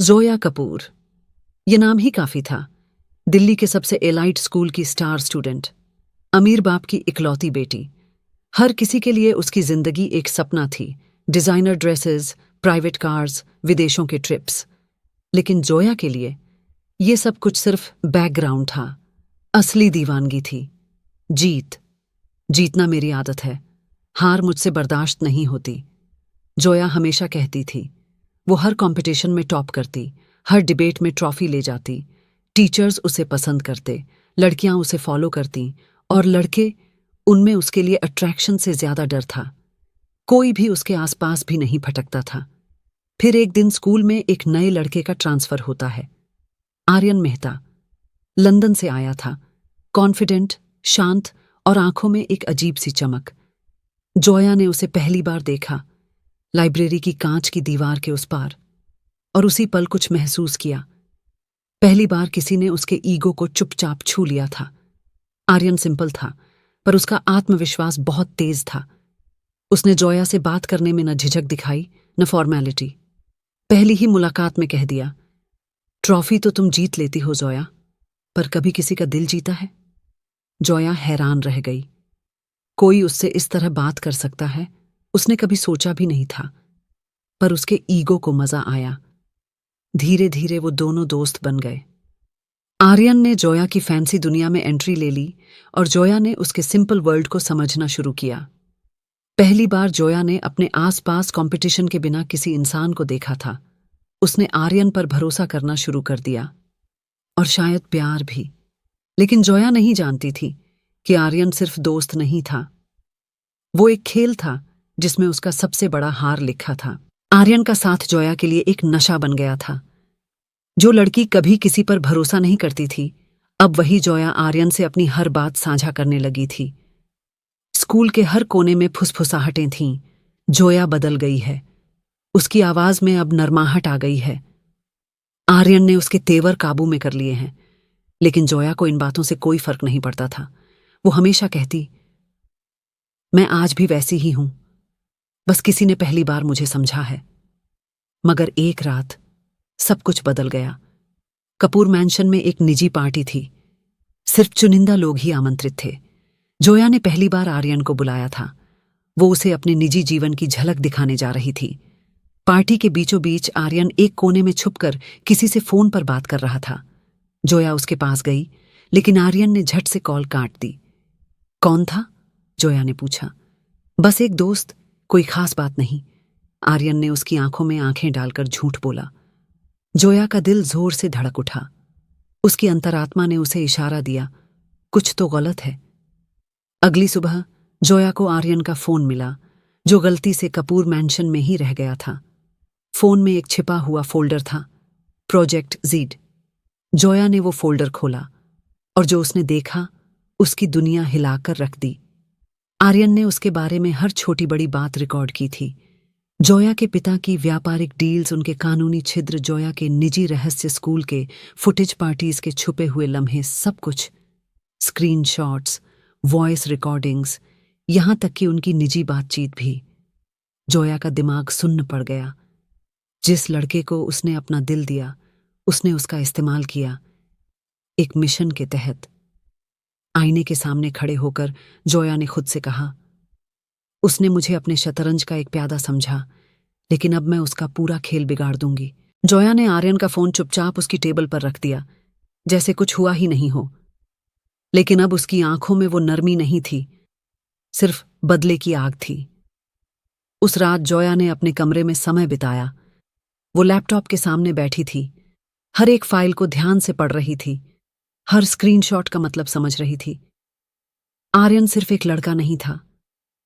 जोया कपूर, ये नाम ही काफी था। दिल्ली के सबसे एलाइट स्कूल की स्टार स्टूडेंट, अमीर बाप की इकलौती बेटी। हर किसी के लिए उसकी जिंदगी एक सपना थी। डिजाइनर ड्रेसेस, प्राइवेट कार्स, विदेशों के ट्रिप्स। लेकिन जोया के लिए ये सब कुछ सिर्फ बैकग्राउंड था। असली दीवानगी थी जीत। जीतना मेरी आदत है, हार मुझसे बर्दाश्त नहीं होती, जोया हमेशा कहती थी। वो हर कंपटीशन में टॉप करती, हर डिबेट में ट्रॉफी ले जाती। टीचर्स उसे पसंद करते, लड़कियां उसे फॉलो करती, और लड़के, उनमें उसके लिए अट्रैक्शन से ज्यादा डर था। कोई भी उसके आसपास भी नहीं भटकता था। फिर एक दिन स्कूल में एक नए लड़के का ट्रांसफर होता है। आर्यन मेहता लंदन से आया था, कॉन्फिडेंट, शांत और आंखों में एक अजीब सी चमक। जोया ने उसे पहली बार देखा, लाइब्रेरी की कांच की दीवार के उस पार, और उसी पल कुछ महसूस किया। पहली बार किसी ने उसके ईगो को चुपचाप छू लिया था। आर्यन सिंपल था, पर उसका आत्मविश्वास बहुत तेज था। उसने जोया से बात करने में न झिझक दिखाई, न फॉर्मेलिटी। पहली ही मुलाकात में कह दिया, ट्रॉफी तो तुम जीत लेती हो जोया, पर कभी किसी का दिल जीता है? जोया हैरान रह गई। कोई उससे इस तरह बात कर सकता है, उसने कभी सोचा भी नहीं था। पर उसके ईगो को मजा आया। धीरे धीरे वो दोनों दोस्त बन गए। आर्यन ने जोया की फैंसी दुनिया में एंट्री ले ली, और जोया ने उसके सिंपल वर्ल्ड को समझना शुरू किया। पहली बार जोया ने अपने आसपास कंपटीशन के बिना किसी इंसान को देखा था। उसने आर्यन पर भरोसा करना शुरू कर दिया, और शायद प्यार भी। लेकिन जोया नहीं जानती थी कि आर्यन सिर्फ दोस्त नहीं था, वो एक खेल था जिसमें उसका सबसे बड़ा हार लिखा था। आर्यन का साथ जोया के लिए एक नशा बन गया था। जो लड़की कभी किसी पर भरोसा नहीं करती थी, अब वही जोया आर्यन से अपनी हर बात साझा करने लगी थी। स्कूल के हर कोने में फुसफुसाहटें थीं, जोया बदल गई है, उसकी आवाज में अब नरमाहट आ गई है। आर्यन ने उसके तेवर काबू में कर लिए हैं, लेकिन जोया को इन बातों से कोई फर्क नहीं पड़ता था। वो हमेशा कहती, मैं आज भी वैसी ही हूं, बस किसी ने पहली बार मुझे समझा है। मगर एक रात सब कुछ बदल गया। कपूर मैंशन में एक निजी पार्टी थी, सिर्फ चुनिंदा लोग ही आमंत्रित थे। जोया ने पहली बार आर्यन को बुलाया था। वो उसे अपने निजी जीवन की झलक दिखाने जा रही थी। पार्टी के बीचों बीच आर्यन एक कोने में छुपकर किसी से फोन पर बात कर रहा था। जोया उसके पास गई, लेकिन आर्यन ने झट से कॉल काट दी। कौन था? जोया ने पूछा। बस एक दोस्त, कोई खास बात नहीं, आर्यन ने उसकी आंखों में आंखें डालकर झूठ बोला। जोया का दिल जोर से धड़क उठा। उसकी अंतरात्मा ने उसे इशारा दिया, कुछ तो गलत है। अगली सुबह जोया को आर्यन का फोन मिला, जो गलती से कपूर मैंशन में ही रह गया था। फोन में एक छिपा हुआ फोल्डर था, प्रोजेक्ट ज़ीड। जोया ने वो फोल्डर खोला, और जो उसने देखा, उसकी दुनिया हिलाकर रख दी। आर्यन ने उसके बारे में हर छोटी बड़ी बात रिकॉर्ड की थी। जोया के पिता की व्यापारिक डील्स, उनके कानूनी छिद्र, जोया के निजी रहस्य, स्कूल के फुटेज, पार्टीज के छुपे हुए लम्हे, सब कुछ। स्क्रीनशॉट्स, वॉइस रिकॉर्डिंग्स, यहां तक कि उनकी निजी बातचीत भी। जोया का दिमाग सुन्न पड़ गया। जिस लड़के को उसने अपना दिल दिया, उसने उसका इस्तेमाल किया, एक मिशन के तहत। आईने के सामने खड़े होकर जोया ने खुद से कहा, उसने मुझे अपने शतरंज का एक प्यादा समझा, लेकिन अब मैं उसका पूरा खेल बिगाड़ दूंगी। जोया ने आर्यन का फोन चुपचाप उसकी टेबल पर रख दिया, जैसे कुछ हुआ ही नहीं हो। लेकिन अब उसकी आंखों में वो नरमी नहीं थी, सिर्फ बदले की आग थी। उस रात जोया ने अपने कमरे में समय बिताया। वो लैपटॉप के सामने बैठी थी, हर एक फाइल को ध्यान से पढ़ रही थी, हर स्क्रीनशॉट का मतलब समझ रही थी। आर्यन सिर्फ एक लड़का नहीं था,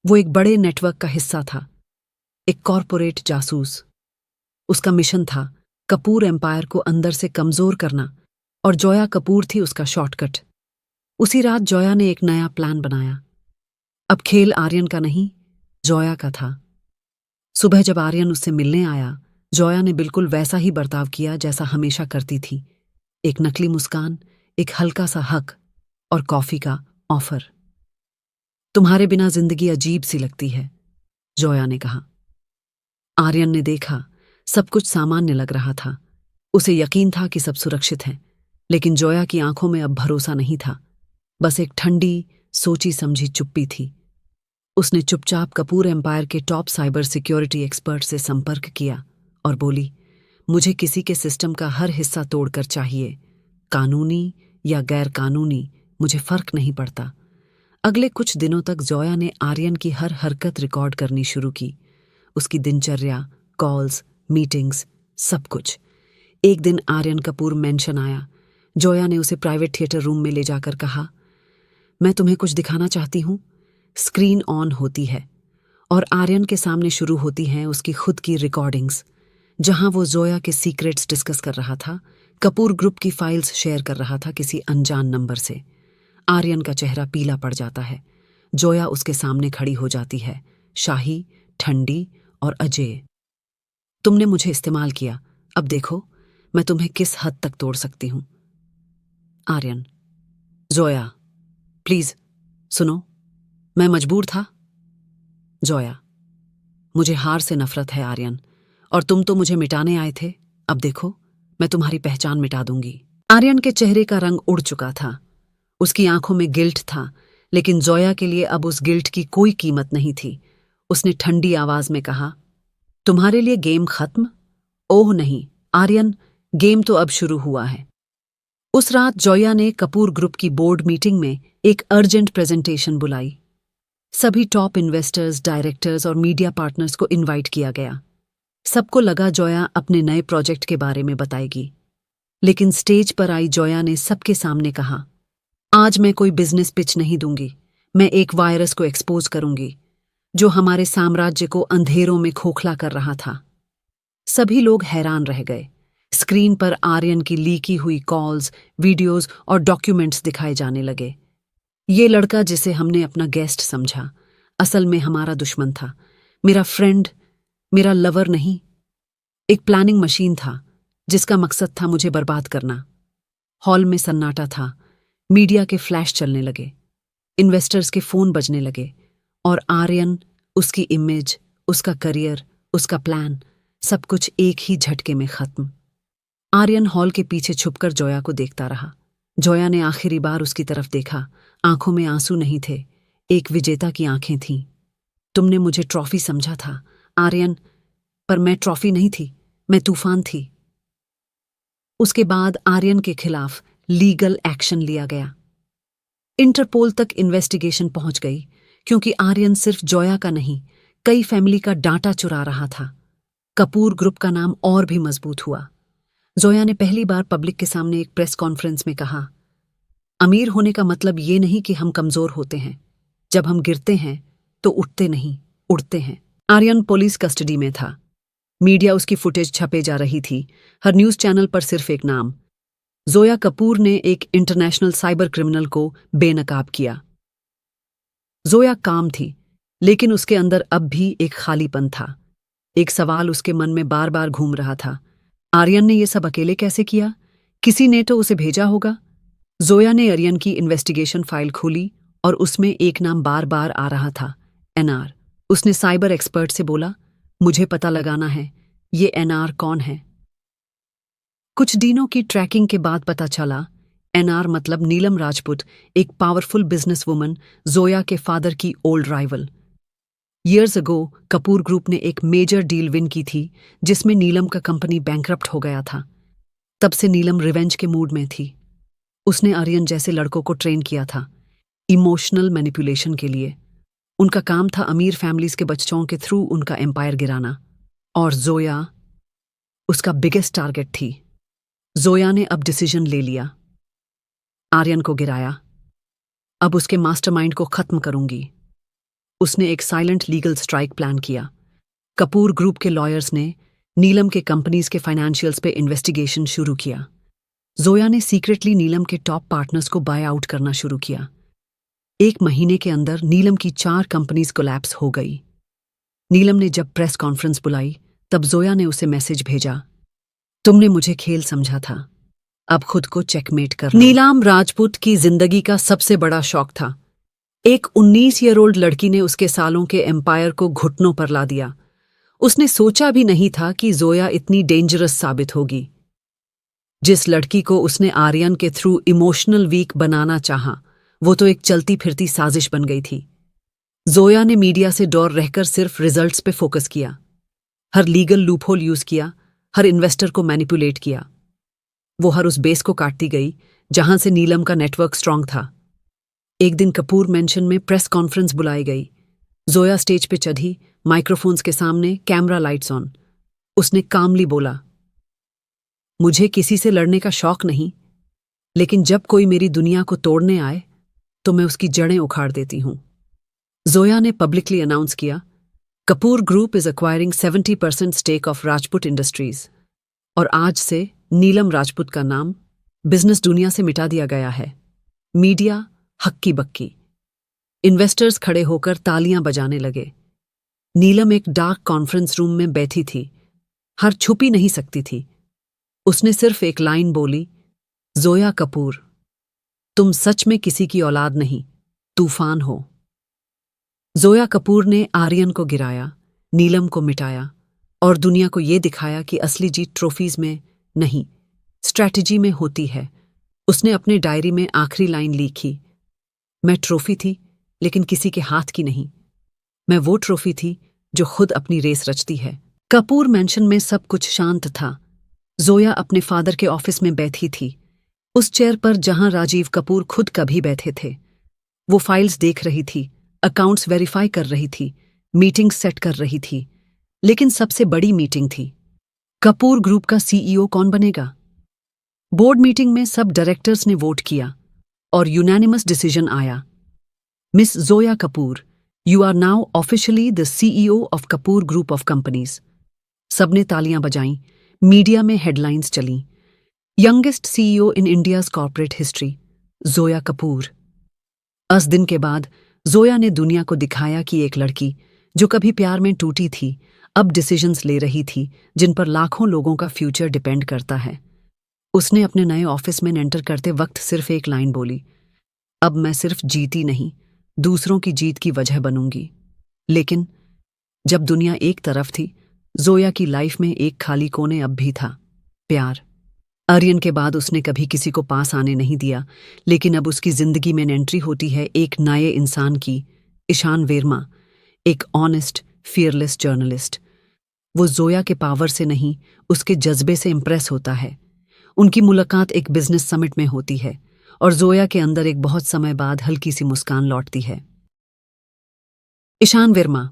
वो एक बड़े नेटवर्क का हिस्सा था, एक कॉरपोरेट जासूस। उसका मिशन था कपूर एम्पायर को अंदर से कमजोर करना, और जोया कपूर थी उसका शॉर्टकट। उसी रात जोया ने एक नया प्लान बनाया। अब खेल आर्यन का नहीं, जोया का था। सुबह जब आर्यन उससे मिलने आया, जोया ने बिल्कुल वैसा ही बर्ताव किया जैसा हमेशा करती थी। एक नकली मुस्कान, एक हल्का सा हक, और कॉफी का ऑफर। तुम्हारे बिना जिंदगी अजीब सी लगती है, जोया ने कहा। आर्यन ने देखा, सब कुछ सामान्य लग रहा था। उसे यकीन था कि सब सुरक्षित हैं, लेकिन जोया की आंखों में अब भरोसा नहीं था। बस एक ठंडी, सोची समझी चुप्पी थी। उसने चुपचाप कपूर एम्पायर के टॉप साइबर सिक्योरिटी एक्सपर्ट से संपर्क किया और बोली, मुझे किसी के सिस्टम का हर हिस्सा तोड़कर चाहिए, कानूनी या गैर कानूनी, मुझे फर्क नहीं पड़ता। अगले कुछ दिनों तक जोया ने आर्यन की हर हरकत रिकॉर्ड करनी शुरू की, उसकी दिनचर्या, कॉल्स, मीटिंग्स, सब कुछ। एक दिन आर्यन कपूर मेंशन आया। जोया ने उसे प्राइवेट थिएटर रूम में ले जाकर कहा, मैं तुम्हें कुछ दिखाना चाहती हूँ। स्क्रीन ऑन होती है और आर्यन के सामने शुरू होती हैं उसकी खुद की रिकॉर्डिंग्स, जहां वो जोया के सीक्रेट्स डिस्कस कर रहा था, कपूर ग्रुप की फाइल्स शेयर कर रहा था किसी अनजान नंबर से। आर्यन का चेहरा पीला पड़ जाता है। जोया उसके सामने खड़ी हो जाती है, शाही, ठंडी और अजेय। तुमने मुझे इस्तेमाल किया, अब देखो मैं तुम्हें किस हद तक तोड़ सकती हूं। आर्यन, जोया, प्लीज सुनो, मैं मजबूर था। जोया, मुझे हार से नफरत है आर्यन, और तुम तो मुझे मिटाने आए थे। अब देखो मैं तुम्हारी पहचान मिटा दूंगी। आर्यन के चेहरे का रंग उड़ चुका था। उसकी आंखों में गिल्ट था, लेकिन जोया के लिए अब उस गिल्ट की कोई कीमत नहीं थी। उसने ठंडी आवाज में कहा, तुम्हारे लिए गेम खत्म? ओह नहीं आर्यन, गेम तो अब शुरू हुआ है। उस रात जोया ने कपूर ग्रुप की बोर्ड मीटिंग में एक अर्जेंट प्रेजेंटेशन बुलाई। सभी टॉप इन्वेस्टर्स, डायरेक्टर्स और मीडिया पार्टनर्स को इनवाइट किया गया। सबको लगा जोया अपने नए प्रोजेक्ट के बारे में बताएगी, लेकिन स्टेज पर आई जोया ने सबके सामने कहा, आज मैं कोई बिजनेस पिच नहीं दूंगी, मैं एक वायरस को एक्सपोज करूंगी जो हमारे साम्राज्य को अंधेरों में खोखला कर रहा था। सभी लोग हैरान रह गए। स्क्रीन पर आर्यन की लीकी हुई कॉल्स, वीडियोस और डॉक्यूमेंट्स दिखाए जाने लगे। ये लड़का जिसे हमने अपना गेस्ट समझा, असल में हमारा दुश्मन था, मेरा फ्रेंड, मेरा लवर नहीं। एक प्लानिंग मशीन था जिसका मकसद था मुझे बर्बाद करना। हॉल में सन्नाटा था। मीडिया के फ्लैश चलने लगे, इन्वेस्टर्स के फोन बजने लगे, और आर्यन, उसकी इमेज, उसका करियर, उसका प्लान, सब कुछ एक ही झटके में खत्म। आर्यन हॉल के पीछे छुपकर जोया को देखता रहा। जोया ने आखिरी बार उसकी तरफ देखा। आंखों में आंसू नहीं थे, एक विजेता की आंखें थीं। तुमने मुझे ट्रॉफी समझा था आर्यन, पर मैं ट्रॉफी नहीं थी, मैं तूफान थी। उसके बाद आर्यन के खिलाफ लीगल एक्शन लिया गया। इंटरपोल तक इन्वेस्टिगेशन पहुंच गई, क्योंकि आर्यन सिर्फ जोया का नहीं, कई फैमिली का डाटा चुरा रहा था। कपूर ग्रुप का नाम और भी मजबूत हुआ। जोया ने पहली बार पब्लिक के सामने एक प्रेस कॉन्फ्रेंस में कहा, अमीर होने का मतलब ये नहीं कि हम कमजोर होते हैं, जब हम गिरते हैं तो उठते नहीं, उड़ते हैं। आर्यन पुलिस कस्टडी में था। मीडिया उसकी फुटेज छपे जा रही थी, हर न्यूज चैनल पर सिर्फ एक नाम, जोया कपूर ने एक इंटरनेशनल साइबर क्रिमिनल को बेनकाब किया। जोया काम थी, लेकिन उसके अंदर अब भी एक खालीपन था। एक सवाल उसके मन में बार बार घूम रहा था, आर्यन ने यह सब अकेले कैसे किया? किसी ने तो उसे भेजा होगा। जोया ने आर्यन की इन्वेस्टिगेशन फाइल खोली और उसमें एक नाम बार बार आ रहा था, एनआर। उसने साइबर एक्सपर्ट से बोला, मुझे पता लगाना है, ये एनआर कौन है? कुछ दिनों की ट्रैकिंग के बाद पता चला, एनआर मतलब नीलम राजपूत, एक पावरफुल बिजनेस वुमन, जोया के फादर की old rival. Years ago Kapoor group ने एक मेजर डील विन की थी, जिसमें नीलम का कंपनी बैंकरप्ट हो गया था। तब से नीलम रिवेंज के मूड में थी। उसने आर्यन जैसे लड़कों को ट्रेन किया था, इमोशनल मैनिपुलेशन के लिए। उनका काम था अमीर फैमिलीज के बच्चों के थ्रू उनका एम्पायर गिराना, और जोया उसका बिगेस्ट टारगेट थी। जोया ने अब डिसीजन ले लिया, आर्यन को गिराया, अब उसके मास्टरमाइंड को खत्म करूंगी। उसने एक साइलेंट लीगल स्ट्राइक प्लान किया। कपूर ग्रुप के लॉयर्स ने नीलम के कंपनीज के फाइनेंशियल्स पे इन्वेस्टिगेशन शुरू किया। जोया ने सीक्रेटली नीलम के टॉप पार्टनर्स को बाय आउट करना शुरू किया। 1 महीने के अंदर नीलम की 4 कंपनीज कोलैप्स हो गई। नीलम ने जब प्रेस कॉन्फ्रेंस बुलाई, तब जोया ने उसे मैसेज भेजा, तुमने मुझे खेल समझा था, अब खुद को चेकमेट कर लो। नीलम राजपूत की जिंदगी का सबसे बड़ा शौक था। एक 19 ईयर ओल्ड लड़की ने उसके सालों के एम्पायर को घुटनों पर ला दिया। उसने सोचा भी नहीं था कि जोया इतनी डेंजरस साबित होगी। जिस लड़की को उसने आर्यन के थ्रू इमोशनल वीक बनाना चाहा, वो तो एक चलती फिरती साजिश बन गई थी। जोया ने मीडिया से दूर रहकर सिर्फ रिजल्ट्स पे फोकस किया, हर लीगल लूपहोल यूज किया, हर इन्वेस्टर को मैनिपुलेट किया। वो हर उस बेस को काटती गई जहां से नीलम का नेटवर्क स्ट्रांग था। एक दिन कपूर मेंशन में प्रेस कॉन्फ्रेंस बुलाई गई। जोया स्टेज पे चढ़ी, माइक्रोफोन्स के सामने, कैमरा लाइट्स ऑन। उसने कामली बोला, मुझे किसी से लड़ने का शौक नहीं, लेकिन जब कोई मेरी दुनिया को तोड़ने आए तो मैं उसकी जड़ें उखाड़ देती हूं। जोया ने पब्लिकली अनाउंस किया, Kapoor Group is acquiring 70% stake of Rajput Industries, और आज से नीलम राजपूत का नाम बिजनेस दुनिया से मिटा दिया गया है। मीडिया हक्की बक्की। इन्वेस्टर्स खड़े होकर तालियां बजाने लगे। नीलम एक डार्क कॉन्फ्रेंस रूम में बैठी थी, हर छुपी नहीं सकती थी। उसने सिर्फ एक लाइन बोली, जोया कपूर, तुम सच में किसी की औलाद नहीं, तूफान हो। जोया कपूर ने आर्यन को गिराया, नीलम को मिटाया और दुनिया को यह दिखाया कि असली जीत ट्रॉफीज में नहीं, स्ट्रैटेजी में होती है। उसने अपने डायरी में आखिरी लाइन लिखी, मैं ट्रॉफी थी लेकिन किसी के हाथ की नहीं। मैं वो ट्रॉफी थी जो खुद अपनी रेस रचती है। कपूर मैंशन में सब कुछ शांत था। जोया अपने फादर के ऑफिस में बैठी थी, उस चेयर पर जहां राजीव कपूर खुद कभी बैठे थे। वो फाइल्स देख रही थी, अकाउंट्स वेरीफाई कर रही थी, मीटिंग सेट कर रही थी, लेकिन सबसे बड़ी मीटिंग थी, कपूर ग्रुप का सीईओ कौन बनेगा। बोर्ड मीटिंग में सब डायरेक्टर्स ने वोट किया और यूनानिमस डिसीजन आया, miss Zoya Kapoor, you are now officially the CEO of Kapoor group of companies. सबने तालियां बजाईं, मीडिया में हेडलाइंस चलीं, youngest CEO in India's corporate history, Zoya Kapoor. 10 दिन के बाद जोया ने दुनिया को दिखाया कि एक लड़की जो कभी प्यार में टूटी थी, अब डिसीजंस ले रही थी जिन पर लाखों लोगों का फ्यूचर डिपेंड करता है। उसने अपने नए ऑफिस में एंटर करते वक्त सिर्फ एक लाइन बोली, अब मैं सिर्फ जीती नहीं, दूसरों की जीत की वजह बनूंगी। लेकिन जब दुनिया एक तरफ थी, जोया की लाइफ में एक खाली कोने अब भी था, प्यार। आर्यन के बाद उसने कभी किसी को पास आने नहीं दिया, लेकिन अब उसकी जिंदगी में एंट्री होती है एक नए इंसान की, ईशान वर्मा, एक ऑनेस्ट, फियरलेस जर्नलिस्ट। वो जोया के पावर से नहीं, उसके जज्बे से इंप्रेस होता है। उनकी मुलाकात एक बिजनेस समिट में होती है और जोया के अंदर एक बहुत समय बाद हल्की सी मुस्कान लौटती है। ईशान वर्मा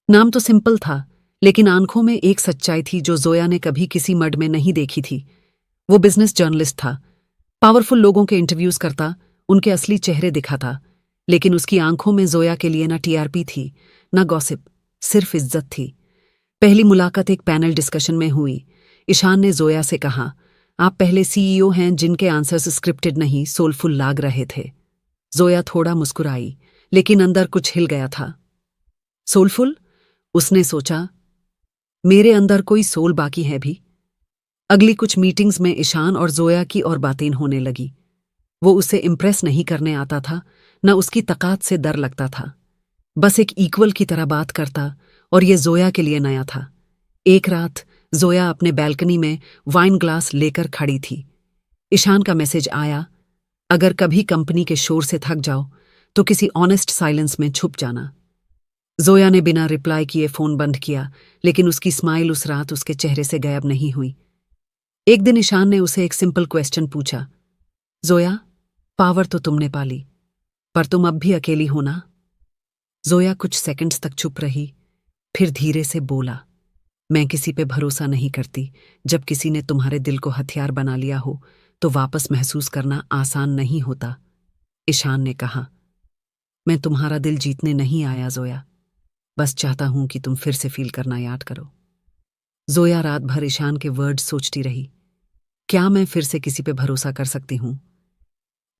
नाम तो सिंपल था, लेकिन आंखों में एक सच्चाई थी जो जोया ने कभी किसी मर्द में नहीं देखी थी। वो बिजनेस जर्नलिस्ट था, पावरफुल लोगों के इंटरव्यूज करता, उनके असली चेहरे दिखाता, लेकिन उसकी आंखों में जोया के लिए ना टीआरपी थी, ना गॉसिप, सिर्फ इज्जत थी। पहली मुलाकात एक पैनल डिस्कशन में हुई। ईशान ने जोया से कहा, आप पहले सीईओ हैं जिनके आंसर्स स्क्रिप्टेड नहीं, सोलफुल लाग रहे थे। जोया थोड़ा मुस्कुराई, लेकिन अंदर कुछ हिल गया था। सोलफुल? उसने सोचा, मेरे अंदर कोई सोल बाकी है भी। अगली कुछ मीटिंग्स में ईशान और जोया की और बातें होने लगी। वो उसे इम्प्रेस नहीं करने आता था, न उसकी ताकत से डर लगता था, बस एक इक्वल की तरह बात करता, और ये जोया के लिए नया था। एक रात जोया अपने बैल्कनी में वाइन ग्लास लेकर खड़ी थी। ईशान का मैसेज आया, अगर कभी कंपनी के शोर से थक जाओ तो किसी ऑनेस्ट साइलेंस में छुप जाना। जोया ने बिना रिप्लाई किए फोन बंद किया, लेकिन उसकी स्माइल उस रात उसके चेहरे से गायब नहीं हुई। एक दिन ईशान ने उसे एक सिंपल क्वेश्चन पूछा, जोया, पावर तो तुमने पाली, पर तुम अब भी अकेली हो ना? जोया कुछ सेकंड्स तक चुप रही, फिर धीरे से बोला, मैं किसी पे भरोसा नहीं करती। जब किसी ने तुम्हारे दिल को हथियार बना लिया हो तो वापस महसूस करना आसान नहीं होता। ईशान ने कहा, मैं तुम्हारा दिल जीतने नहीं आया जोया, बस चाहता हूं कि तुम फिर से फील करना याद करो। जोया रात भर ईशान के वर्ड सोचती रही। क्या मैं फिर से किसी पे भरोसा कर सकती हूं?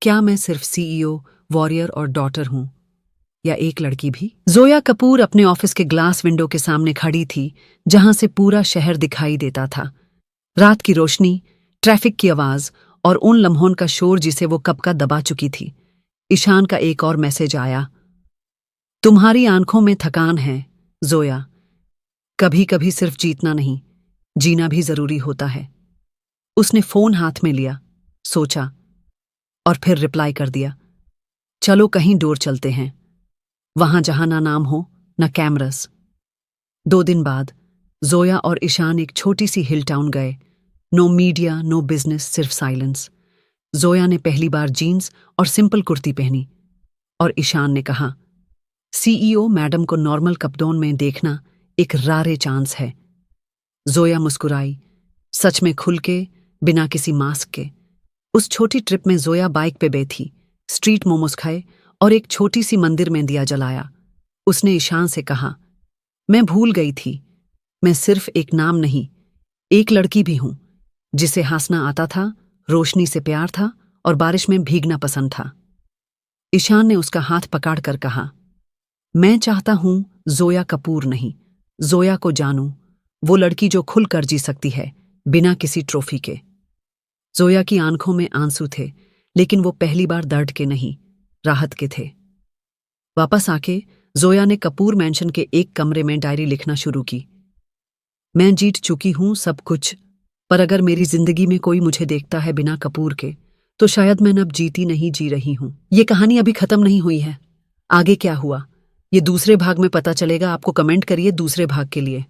क्या मैं सिर्फ सीईओ, वॉरियर और डॉटर हूं, या एक लड़की भी? जोया कपूर अपने ऑफिस के ग्लास विंडो के सामने खड़ी थी, जहां से पूरा शहर दिखाई देता था। रात की रोशनी, ट्रैफिक की आवाज और उन लम्हों का शोर जिसे वो कब का दबा चुकी थी। ईशान का एक और मैसेज आया, तुम्हारी आंखों में थकान है जोया, कभी कभी सिर्फ जीतना नहीं, जीना भी जरूरी होता है। उसने फोन हाथ में लिया, सोचा और फिर रिप्लाई कर दिया, चलो कहीं दूर चलते हैं, वहां जहां ना नाम हो ना कैमरस। 2 दिन बाद जोया और ईशान एक छोटी सी हिल टाउन गए। नो मीडिया, नो बिजनेस, सिर्फ साइलेंस। जोया ने पहली बार जीन्स और सिंपल कुर्ती पहनी और ईशान ने कहा, सीईओ मैडम को नॉर्मल कपड़ों में देखना एक रारे चांस है। जोया मुस्कुराई, सच में खुल के, बिना किसी मास्क के। उस छोटी ट्रिप में जोया बाइक पे बैठी, स्ट्रीट मोमोज खाए और एक छोटी सी मंदिर में दिया जलाया। उसने ईशान से कहा, मैं भूल गई थी, मैं सिर्फ एक नाम नहीं, एक लड़की भी हूं, जिसे हंसना आता था, रोशनी से प्यार था और बारिश में भीगना पसंद था। ईशान ने उसका हाथ पकड़ कर कहा, मैं चाहता हूं जोया कपूर नहीं, जोया को जानूं, वो लड़की जो खुलकर जी सकती है, बिना किसी ट्रॉफी के। जोया की आंखों में आंसू थे, लेकिन वो पहली बार दर्द के नहीं, राहत के थे। वापस आके जोया ने कपूर मैंशन के एक कमरे में डायरी लिखना शुरू की। मैं जीत चुकी हूं सब कुछ, पर अगर मेरी जिंदगी में कोई मुझे देखता है बिना कपूर के, तो शायद मैं अब जीती नहीं जी रही हूं। ये कहानी अभी खत्म नहीं हुई है। आगे क्या हुआ, ये दूसरे भाग में पता चलेगा। आपको कमेंट करिए दूसरे भाग के लिए।